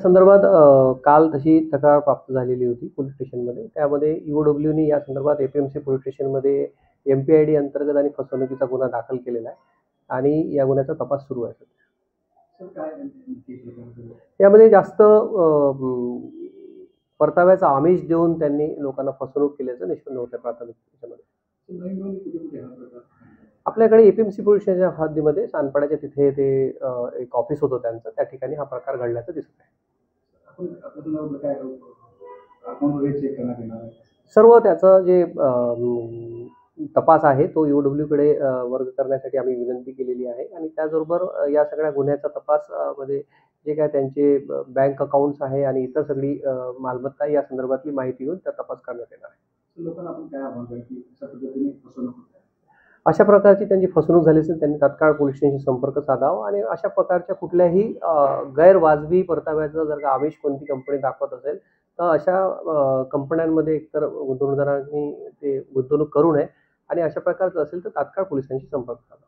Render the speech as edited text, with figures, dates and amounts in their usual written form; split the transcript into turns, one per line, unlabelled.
संदर्भात काल तशी तक्रार प्राप्त झालेली होती पोलीस स्टेशनमध्ये. त्यामध्ये ईओडब्ल्यूनी या संदर्भात एपीएमसी पोलीस स्टेशनमध्ये एमपीआयडी अंतर्गत आणि फसवणुकीचा गुन्हा दाखल केलेला आहे आणि या गुन्ह्याचा तपास सुरू आहे सध्या. यामध्ये जास्त परताव्याचा आमिष देऊन त्यांनी लोकांना फसवणूक केल्याचं निष्पन्न होतं प्राथमिक त्याच्यामध्ये. आपल्याकडे एपीएमसी पोलीस स्टेशनच्या हद्दीमध्ये सानपाड्याच्या तिथे ते एक ऑफिस होतं त्यांचं, त्या ठिकाणी हा प्रकार घडल्याचं दिसत आहे. सर्व त्याचं जे तपास आहे तो ईओडब्ल्यूकडे वर्ग करण्यासाठी आम्ही विनंती केलेली आहे आणि त्याचबरोबर या सगळ्या गुन्ह्याचा तपास मध्ये जे काय त्यांचे बँक अकाउंट्स आहे आणि इतर सगळी मालमत्ता या संदर्भातली माहिती घेऊन त्या तपास करण्यात येणार आहे. लोकांना आपण काय आव्हान करू की अशा पद्धतीने फसवणूक अशा प्रकारची त्यांची फसवणूक झाली असेल त्यांनी तात्काळ पोलीस स्टेशनशी संपर्क साधावा आणि अशा प्रकारच्या कुठल्याही गैरवाजवी परताव्याचं जर का आमिष कोणती कंपनी दाखवत असेल तर अशा कंपन्यांमध्ये एकतर गुंतवणूकदारांनी ते गुंतवणूक करू नये आणि अशा प्रकारचं असेल तर तात्काळ पोलिसांशी संपर्क साधावा.